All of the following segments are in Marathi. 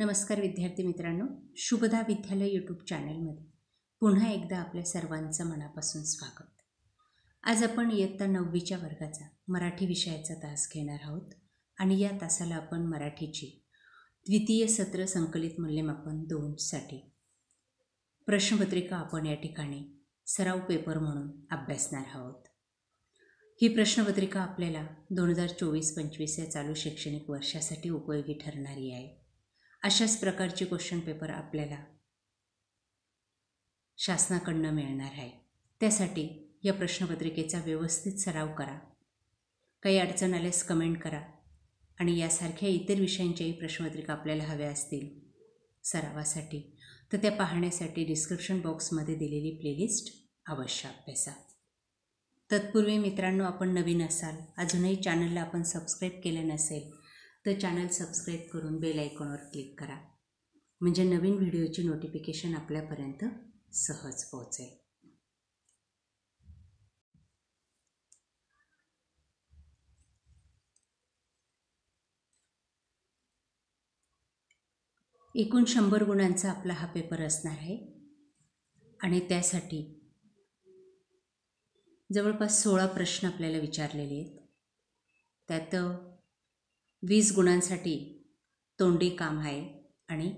नमस्कार विद्यार्थी मित्रांनो, शुभदा विद्यालय यूट्यूब चॅनलमध्ये पुन्हा एकदा आपल्या सर्वांचं मनापासून स्वागत। आज आपण इयत्ता 9वीच्या वर्गाचा मराठी विषयाचा तास घेणार आहोत आणि या तासाला आपण मराठीची द्वितीय सत्र संकलित मूल्यमापन 2 साठी प्रश्नपत्रिका आपण या ठिकाणी सराव पेपर म्हणून अभ्यासणार आहोत। ही प्रश्नपत्रिका आपल्याला 2024-25 या चालू शैक्षणिक वर्षासाठी उपयोगी ठरणारी आहे। अशाच प्रकारचे क्वेश्चन पेपर आपल्याला शासनाकडून मिळणार आहे। त्यासाठी या प्रश्नपत्रिकेचा व्यवस्थित सराव करा। काही अडचण आल्यास कमेंट करा आणि यासारख्या इतर विषयांच्याही प्रश्नपत्रिका आपल्याला हव्या असतील सरावासाठी तर त्या पाहण्यासाठी डिस्क्रिप्शन बॉक्समध्ये दिलेली प्लेलिस्ट अवश्य अभ्यासा। तत्पूर्वी मित्रांनो, आपण नवीन असाल, अजूनही चॅनलला आपण सबस्क्राईब केलं नसेल तर चॅनल सबस्क्राईब करून बेल आयकॉनवर क्लिक करा, म्हणजे नवीन व्हिडिओची नोटिफिकेशन आपल्यापर्यंत सहज पोहोचेल। एकूण 100 गुणांचा आपला हा पेपर असणार आहे आणि त्यासाठी जवळपास 16 प्रश्न आपल्याला विचारलेले आहेत। त्यात 20 गुणांसाठी तोंडी काम आहे आणि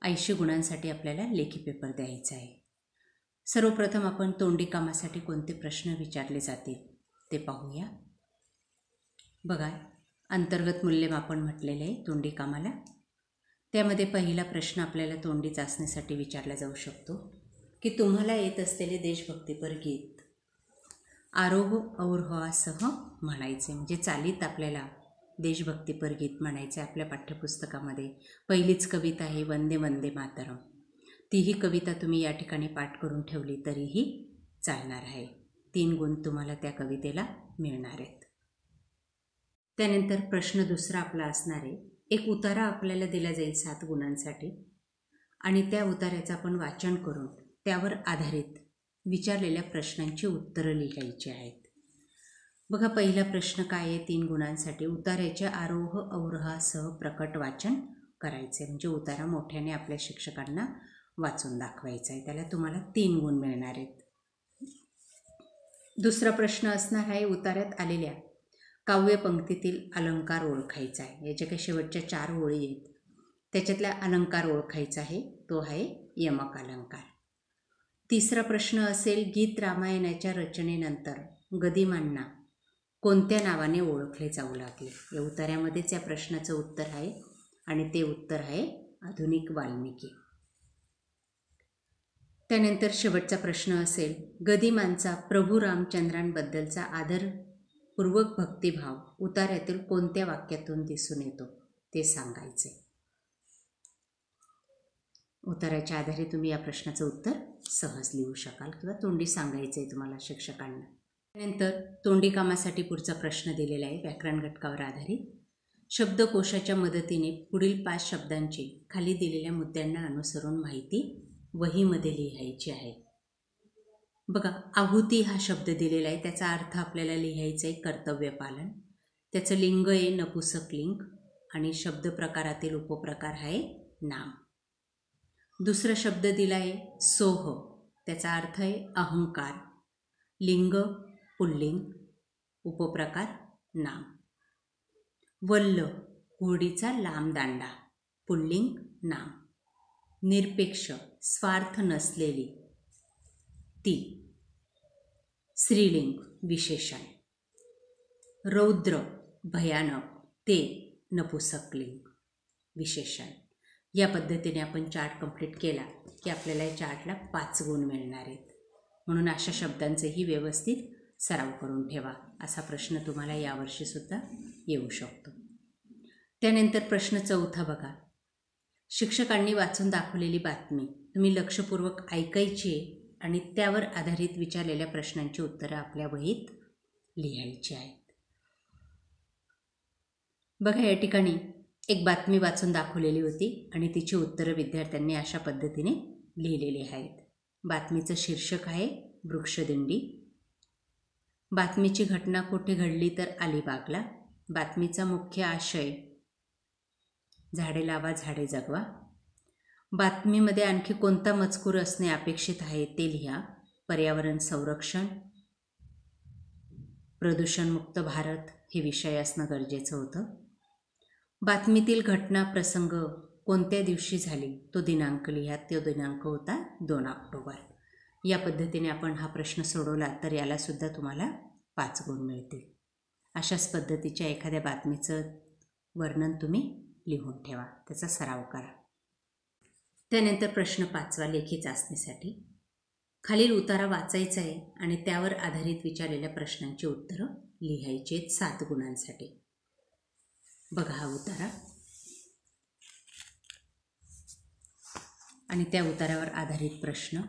80 गुणांसाठी आपल्याला लेखी पेपर द्यायचा आहे। सर्वप्रथम आपण तोंडी कामासाठी कोणते प्रश्न विचारले जातील ते पाहूया। बघा, अंतर्गत मूल्यमापन म्हटलेले आहे तोंडी कामाला। त्यामध्ये पहिला प्रश्न आपल्याला तोंडी चाचणीसाठी विचारला जाऊ शकतो की तुम्हाला येत असलेले देशभक्तीपर गीत आरोह अवरोहासह म्हणायचे, म्हणजे चालीत आपल्याला देशभक्तीपर गीत म्हणायचे। आपल्या पाठ्यपुस्तकामध्ये पहिलीच कविता आहे वंदे वंदे मातरम, तीही कविता तुम्ही या ठिकाणी पाठ करून ठेवली तरीही चालणार आहे। 3 गुण तुम्हाला त्या कवितेला मिळणार आहेत। त्यानंतर प्रश्न दुसरा आपला असणार आहे, एक उतारा आपल्याला दिला जाईल 7 गुणांसाठी आणि त्या उतार्याचं आपण वाचन करून त्यावर आधारित विचारलेल्या प्रश्नांची उत्तरं लिहायची आहेत। बघा, पहिला प्रश्न काय आहे, 3 गुणांसाठी उतार्याच्या आरोह अवरोहासह प्रकट वाचन करायचे, म्हणजे उतारा मोठ्याने आपल्या शिक्षकांना वाचून दाखवायचा आहे। त्याला तुम्हाला 3 गुण मिळणार आहेत। दुसरा प्रश्न असणार आहे, उतार्यात आलेल्या काव्यपंक्तीतील अलंकार ओळखायचा आहे। याच्या काही शेवटच्या 4 ओळी आहेत, त्याच्यातला अलंकार ओळखायचा आहे, तो आहे यमक अलंकार। तिसरा प्रश्न असेल, गीत रामायणाच्या रचनेनंतर गदिमांना कोणत्या नावाने ओळखले जाऊ लागले। या उतार्यामध्येच या प्रश्नाचं उत्तर आहे आणि ते उत्तर आहे आधुनिक वाल्मिकी। त्यानंतर शेवटचा प्रश्न असेल, गदिमांचा प्रभू रामचंद्रांबद्दलचा आदरपूर्वक भक्तिभाव उतार्यातील कोणत्या वाक्यातून दिसून येतो ते सांगायचे। उतार्याच्या आधारे तुम्ही या प्रश्नाचं उत्तर सहज लिहू शकाल किंवा तोंडी सांगायचं आहे तुम्हाला शिक्षकांना। त्यानंतर तोंडी कामासाठी पुढचा प्रश्न दिलेला आहे व्याकरण घटकावर आधारित। शब्दकोशाच्या मदतीने पुढील 5 शब्दांची खाली दिलेल्या मुद्द्यांना अनुसरून माहिती वहीमध्ये लिहायची आहे। बघा, आहुती हा शब्द दिलेला आहे, त्याचा अर्थ आपल्याला लिहायचा आहे कर्तव्य पालन। त्याचं लिंग आहे नपुसक लिंग आणि शब्द प्रकारातील उपप्रकार आहे नाम। दुसरा शब्द दिला आहे सोह, त्याचा अर्थ आहे अहंकार, लिंग पुल्लिंग, उपप्रकार नाम। वल्ल, घोडीचा लांब दांडा, पुल्लिंग नाम। निरपेक्ष, स्वार्थ नसलेली, ती, स्त्रीलिंग विशेषण। रौद्र, भयानक, ते नपुसक लिंग विशेषण। या पद्धतीने आपण चार्ट कंप्लीट केला की आपल्याला या चार्टला 5 गुण मिळणार आहेत, म्हणून अशा शब्दांचेही व्यवस्थित सराव करून ठेवा। असा प्रश्न तुम्हाला यावर्षीसुद्धा येऊ शकतो। त्यानंतर प्रश्न चौथा बघा, शिक्षकांनी वाचून दाखवलेली बातमी तुम्ही लक्षपूर्वक ऐकायची आहे आणि त्यावर आधारित विचारलेल्या प्रश्नांची उत्तरं आपल्या वहीत लिहायची आहेत। बघा, या ठिकाणी एक बातमी वाचून दाखवलेली होती आणि तिची उत्तरं विद्यार्थ्यांनी अशा पद्धतीने लिहिलेली आहेत। बातमीचं शीर्षक आहे वृक्षदिंडी। बातमीची घटना कुठे घडली तर अलिबागला। बातमीचा मुख्य आशय झाडे लावा झाडे जगवा. बातमीमध्ये आणखी कोणता मजकूर असणे अपेक्षित आहे ते लिहा. पर्यावरण संरक्षण, प्रदूषणमुक्त भारत हे विषय असणं गरजेचं होतं. बातमीतील घटना प्रसंग कोणत्या दिवशी झाली तो दिनांक लिहा. तो दिनांक होता 2 ऑक्टोबर. या पद्धतीने आपण हा प्रश्न सोडवला तर यालासुद्धा तुम्हाला 5 गुण मिळतील. अशाच पद्धतीच्या एखाद्या बातमीचं वर्णन तुम्ही लिहून ठेवा, त्याचा सराव करा. त्यानंतर प्रश्न 5वा लेखी चाचणीसाठी. खालील उतारा वाचायचा आहे आणि त्यावर आधारित विचारलेल्या प्रश्नांची उत्तरं लिहायची आहेत 7 गुणांसाठी. बघा हा उतारा आणि त्या उतारावर आधारित प्रश्न.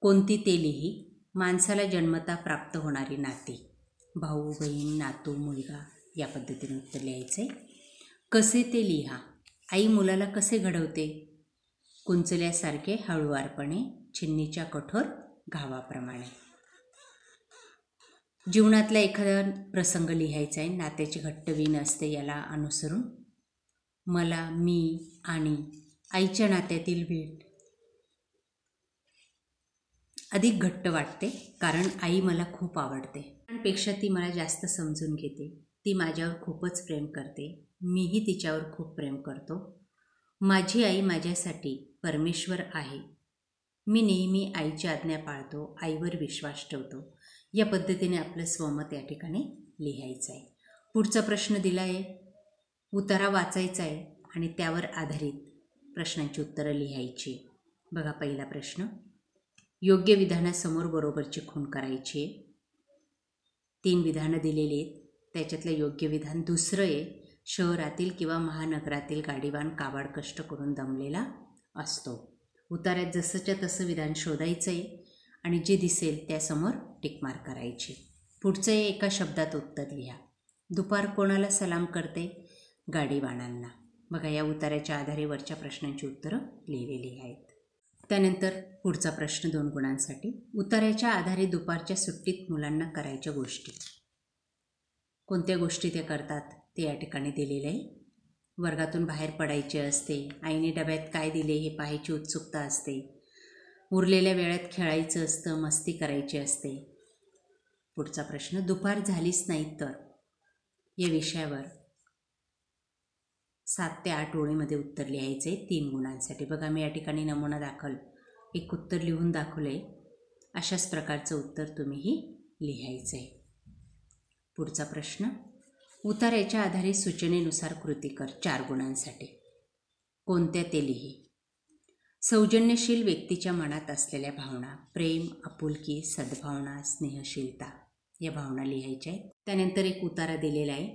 कोणती ते लिही. माणसाला जन्मता प्राप्त होणारी नाती, भाऊ बहीण नातू मुलगा, या पद्धतीने उत्तर लिहायचे. कसे ते लिहा. आई मुलाला कसे घडवते. कुंचल्यासारखे हळुवारपणे, छिन्नीच्या कठोर घावाप्रमाणे. जीवनातला एखादा प्रसंग लिहायचा आहे. नात्याची घट्ट वीण असते याला अनुसरून. मला मी आणि आईच्या नात्यातील वीण अधिक घट्ट वाटते कारण आई मला खूप आवडते. पेक्षा ती मला जास्त समजून घेते. ती माझ्यावर खूपच प्रेम करते. मीही तिच्यावर खूप प्रेम करतो. माझी आई माझ्यासाठी परमेश्वर आहे. मी नेहमी आईची आज्ञा पाळतो, आईवर विश्वास ठेवतो. या पद्धतीने आपलं स्वमत या ठिकाणी लिहायचं आहे. पुढचा प्रश्न दिला आहे, उतारा वाचायचा आहे आणि त्यावर आधारित प्रश्नांची उत्तरं लिहायची. बघा पहिला प्रश्न. योग्य विधानासमोर बरोबरची खूण करायची आहे. 3 विधानं दिलेली आहेत. त्याच्यातलं योग्य विधान दुसरं आहे. शहरातील किंवा महानगरातील गाडीवान काबाड कष्ट करून दमलेला असतो. उतार्यात जसंच्या तसं विधान शोधायचं आहे आणि जे दिसेल त्यासमोर टिकमार्क करायची. पुढचं आहे, एका शब्दात उत्तर लिहा. दुपार कोणाला सलाम करते. गाडीवानांना. बघा या उतार्याच्या आधारे वरच्या प्रश्नांची उत्तरं लिहिलेली आहेत. त्यानंतर पुढचा प्रश्न 2 गुणांसाठी. उतार्याच्या आधारे दुपारच्या सुट्टीत मुलांना करायच्या गोष्टी. कोणत्या गोष्टी ते करतात ते या ठिकाणी दिलेले आहे. वर्गातून बाहेर पडायचे असते. आईने डब्यात काय दिले हे पाहायची उत्सुकता असते. उरलेल्या वेळात खेळायचं असतं, मस्ती करायची असते. पुढचा प्रश्न. दुपार झालीच नाही तर या विषयावर 7 ते 8 ओळीमध्ये उत्तर लिहायचे 3 गुणांसाठी. बघा मी या ठिकाणी नमुना दाखल एक उत्तर लिहून दाखवले. अशाच प्रकारचं उत्तर तुम्हीही लिहायचं आहे. पुढचा प्रश्न. उतार्याच्या आधारे सूचनेनुसार कृती कर 4 गुणांसाठी. कोणत्या ते लिही. सौजन्यशील व्यक्तीच्या मनात असलेल्या भावना, प्रेम, आपुलकी, सद्भावना, स्नेहशीलता या भावना लिहायच्या आहेत. त्यानंतर एक उतारा दिलेला आहे,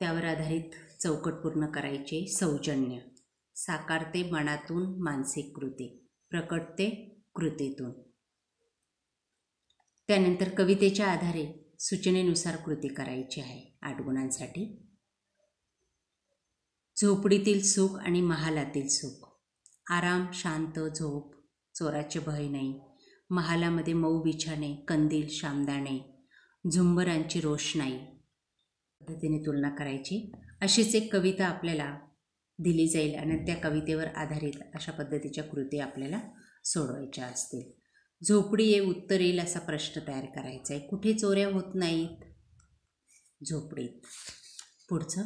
त्यावर आधारित चौकट पूर्ण करायचे. सौजन्य साकारते मनातून मानसिक कृती, प्रकटते कृतीतून. त्यानंतर कवितेच्या आधारे सूचनेनुसार कृती करायची आहे 8 गुणांसाठी. झोपडीतील सुख आणि महालातील सुख. आराम, शांत झोप, चोराचे भय नाही. महालामध्ये मऊ बिछाने, कंदील, शामदाणे, झुंबरांची रोषणाई पद्धतीने तुलना करायची. अशीच एक कविता आपल्याला दिली जाईल आणि त्या कवितेवर आधारित अशा पद्धतीच्या कृती आपल्याला सोडवायच्या असतील. झोपडी ये उत्तर येईल असा प्रश्न तयार करायचा आहे. कुठे चोऱ्या होत नाहीत. झोपडीत. पुढचं.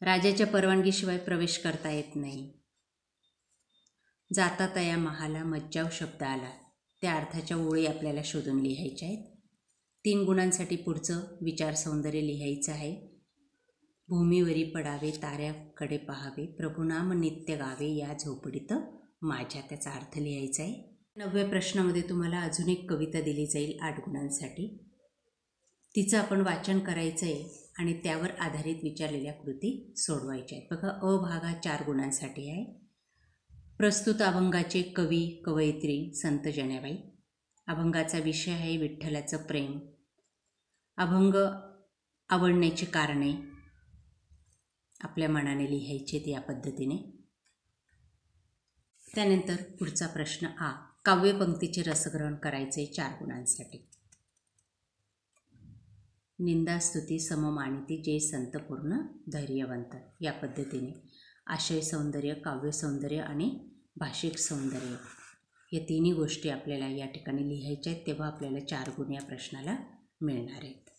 राजाच्या परवानगीशिवाय प्रवेश करता येत नाही. जाता तया महाला मज्जाव शब्द आला. त्या अर्थाच्या ओळी आपल्याला शोधून लिहायच्या आहेत. 3 गुणांसाठी पुढचं विचार सौंदर्य लिहायचं आहे. भूमीवरी पडावे, ताऱ्याकडे पाहावे, प्रभुनाम नित्य गावे, या झोपडीत माझ्या, त्याचा अर्थ लिहायचा आहे. 9व्या प्रश्नामध्ये तुम्हाला अजून एक कविता दिली जाईल 8 गुणांसाठी. तिचं आपण वाचन करायचं आहे आणि त्यावर आधारित विचारलेल्या कृती सोडवायच्या आहेत. बघा अ भाग 4 गुणांसाठी आहे. प्रस्तुत अभंगाचे कवी कवयित्री संत जनाबाई. अभंगाचा विषय आहे विठ्ठलाचं प्रेम. अभंग आवडण्याची कारणे आपल्या मनाने लिहायचे या पद्धतीने. त्यानंतर पुढचा प्रश्न आ. काव्यपंक्तीचे रसग्रहण करायचे 4 गुणांसाठी. निंदास्तुती सममानिती जे संत पूर्ण धैर्यवंत, या पद्धतीने आशय सौंदर्य, काव्य सौंदर्य आणि भाषिक सौंदर्य या तिन्ही गोष्टी आपल्याला या ठिकाणी लिहायच्या आहेत. तेव्हा आपल्याला 4 गुण या प्रश्नाला मिळणार आहेत.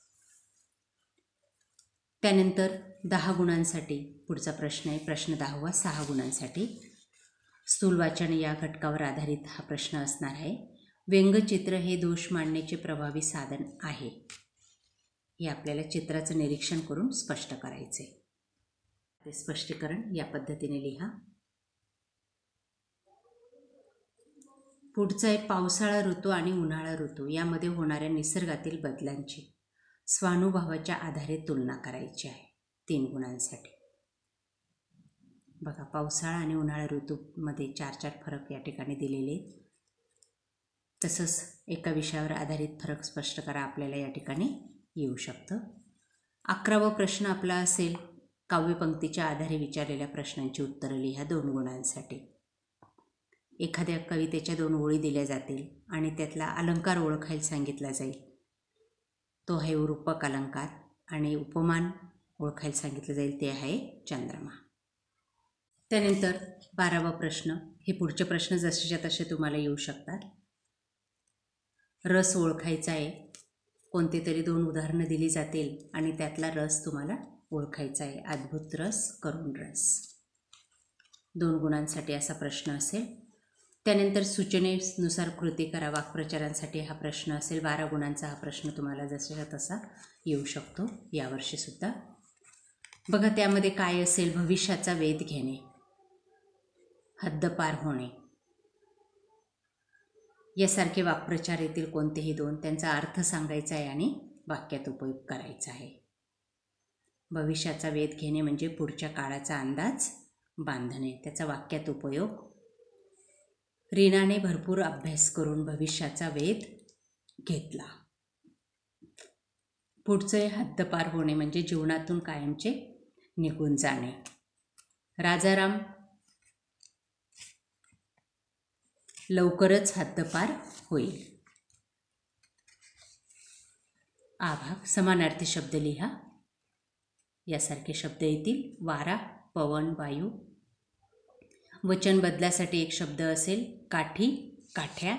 त्यानंतर 10 गुणांसाठी पुढचा प्रश्न आहे. प्रश्न 10वा 6 गुणांसाठी स्थूल वाचन या घटकावर आधारित हा प्रश्न असणार आहे. व्यंगचित्र हे दोष मांडण्याचे प्रभावी साधन आहे. हे आपल्याला चित्राचं निरीक्षण करून स्पष्ट करायचे. ते स्पष्टीकरण या पद्धतीने लिहा. पुढचं आहे पावसाळा ऋतू आणि उन्हाळा ऋतू यामध्ये होणाऱ्या निसर्गातील बदलांची स्वानुभवाच्या आधारे तुलना करायची आहे 3 गुणांसाठी. बघा, पावसाळा आणि उन्हाळा ऋतूमध्ये 4-4 फरक या ठिकाणी दिलेले. तसंच एका विषयावर आधारित फरक स्पष्ट करा, आपल्याला या ठिकाणी येऊ शकतं. 11वा प्रश्न आपला असेल काव्यपंक्तीच्या आधारे विचारलेल्या प्रश्नांची उत्तरं लिहा 2 गुणांसाठी. एखाद्या कवितेच्या 2 ओळी दिल्या जातील आणि त्यातला अलंकार ओळखायला सांगितला जाईल. तो आहे रूपक अलंकार आणि उपमान ओळखायला सांगितलं जाईल, ते आहे चंद्रमा. त्यानंतर 12वा प्रश्न, हे पुढचे प्रश्न जसेच्या तसे तुम्हाला येऊ शकतात. रस ओळखायचा आहे. कोणते तरी 2 उदाहरणं दिली जातील आणि त्यातला रस तुम्हाला ओळखायचा आहे. अद्भुत रस, करुण रस. 2 गुणांसाठी असा प्रश्न असेल. त्यानंतर सूचनेनुसार कृती करा, वाक्प्रचारांसाठी हा प्रश्न असेल. 12 गुणांचा हा प्रश्न तुम्हाला जसा तसा येऊ शकतो यावर्षीसुद्धा. बघा, त्यामध्ये काय असेल, भविष्याचा वेध घेणे, हद्दपार होणे यासारखे वाक्प्रचार येतील. कोणतेही 2, त्यांचा अर्थ सांगायचा आहे आणि वाक्यात उपयोग करायचा आहे. भविष्याचा वेध घेणे म्हणजे पुढच्या काळाचा अंदाज बांधणे, त्याचा वाक्यात उपयोग. रीनाने भरपूर अभ्यास करून भविष्याचा वेध घेतला. पुढचे हद्दपार होणे म्हणजे जीवनातून कायमचे निघून जाणे. राजाराम लवकरच हद्दपार होईल. आभाग समानार्थी शब्द लिहा. यासारखे शब्द येतील. वारा, पवन, वायू. वचन बदलासाठी एक शब्द असेल काठी, काठ्या.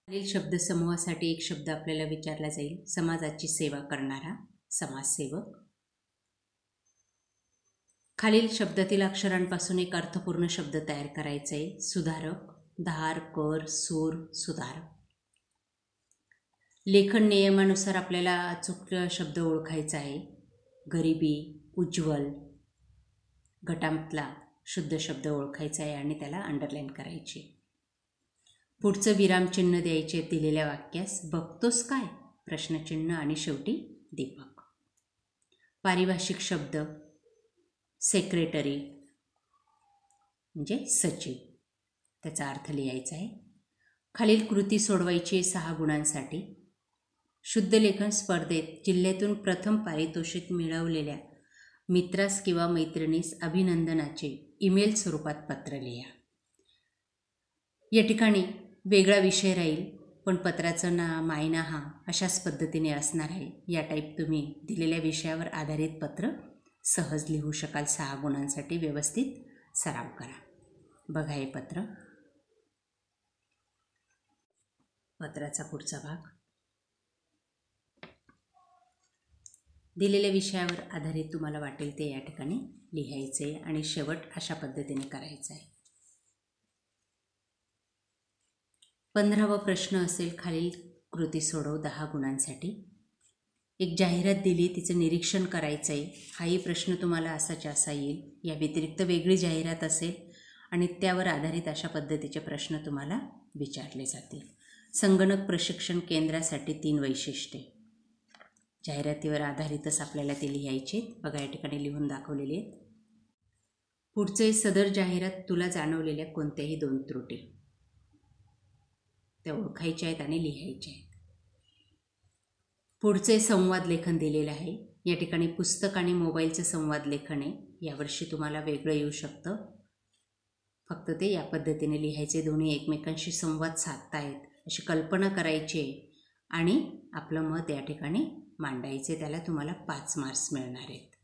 खालील शब्दसमूहासाठी एक शब्द आपल्याला विचारला जाईल. समाजाची सेवा करणारा, समाजसेवक. खालील शब्दातील अक्षरांपासून एक अर्थपूर्ण शब्द तयार करायचा आहे. सुधारक, धार, कर, सूर, सुधारक. लेखन नियमानुसार आपल्याला अचूक शब्द ओळखायचा आहे. गरिबी, उज्ज्वल. गटामधला शुद्ध शब्द ओळखायचा आहे आणि त्याला अंडरलाईन करायची. पुढचं विरामचिन्ह द्यायचे दिलेल्या वाक्यास. बघतोस काय, प्रश्नचिन्ह आणि शेवटी दीपक. पारिभाषिक शब्द सेक्रेटरी म्हणजे सचिव, त्याचा अर्थ लिहायचा आहे. खालील कृती सोडवायची 6 गुणांसाठी. शुद्ध लेखन स्पर्धेत जिल्ह्यातून प्रथम पारितोषिक मिळवलेल्या मित्रास किंवा मैत्रिणीस अभिनंदनाचे ईमेल स्वरूपात पत्र लिहा. या ठिकाणी वेगळा विषय राहील, पण पत्राचं मायना हा अशाच पद्धतीने असणार आहे. या टाईप तुम्ही दिलेल्या विषयावर आधारित पत्र सहज लिहू शकाल. 6 गुणांसाठी व्यवस्थित सराव करा. बघा हे पत्र. पत्राचा पुढचा भाग. दिलेल्या विषयावर आधारित तुम्हाला वाटेल ते या ठिकाणी लिहायचे आणि शेवट अशा पद्धतीने करायचा आहे. 15वा प्रश्न असेल खालील कृती सोडव 10 गुणांसाठी. एक जाहिरात दिली, तिचं निरीक्षण करायचं आहे. हाही प्रश्न तुम्हाला असाच्या असा येईल. या व्यतिरिक्त वेगळी जाहिरात असेल आणि त्यावर आधारित अशा पद्धतीचे प्रश्न तुम्हाला विचारले जातील. संगणक प्रशिक्षण केंद्रासाठी 3 वैशिष्ट्ये. जाहिरातीवर आधारितच आपल्याला ते लिहायचे. बघा या ठिकाणी लिहून दाखवलेले आहेत. पुढचे सदर जाहिरात तुला जाणवलेल्या कोणत्याही 2 त्रुटी त्या ओळखायच्या आहेत आणि लिहायच्या आहेत. पुढचे संवाद लेखन दिलेलं आहे. या ठिकाणी पुस्तक आणि मोबाईलचं संवाद लेखन आहे. यावर्षी तुम्हाला वेगळं येऊ शकतं. फक्त ते या पद्धतीने लिहायचे. दोन्ही एकमेकांशी संवाद साधतायत अशी कल्पना करायची आहे आणि आपलं मत या ठिकाणी मांडायचे, त्याला तुम्हाला 5 मार्क्स मिळणार आहेत.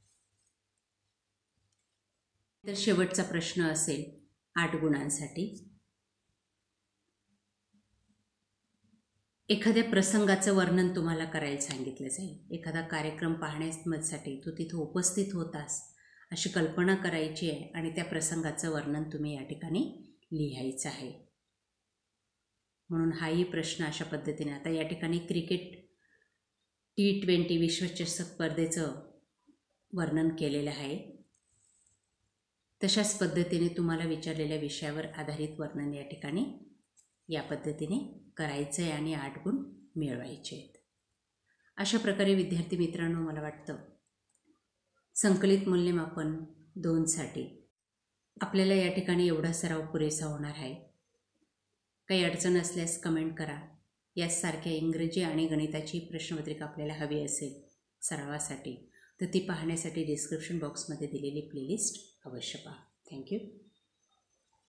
तर शेवटचा प्रश्न असेल 8 गुणांसाठी. एखाद्या प्रसंगाचं वर्णन तुम्हाला करायला सांगितलं जाईल. एखादा कार्यक्रम पाहण्यासाठी तू तिथं उपस्थित होतास अशी कल्पना करायची आहे आणि त्या प्रसंगाचं वर्णन तुम्ही या ठिकाणी लिहायचं आहे. म्हणून हाही प्रश्न अशा पद्धतीने, आता या ठिकाणी क्रिकेट T20 विश्वचषक स्पर्धेचं वर्णन केलेलं आहे. तशाच पद्धतीने तुम्हाला विचारलेल्या विषयावर आधारित वर्णन या ठिकाणी या पद्धतीने करायचं आहे आणि 8 गुण मिळवायचे आहेत. अशा प्रकारे विद्यार्थी मित्रांनो, मला वाटतं संकलित मूल्यमापन 2साठी आपल्याला या ठिकाणी एवढा सराव पुरेसा होणार आहे. काही अडचण असल्यास कमेंट करा. यासारख्या इंग्रजी आणि गणिताची प्रश्नपत्रिका आपल्याला हवी असेल सरावासाठी तर ती पाहण्यासाठी डिस्क्रिप्शन बॉक्समध्ये दिलेली प्लेलिस्ट अवश्य पहा. थँक्यू.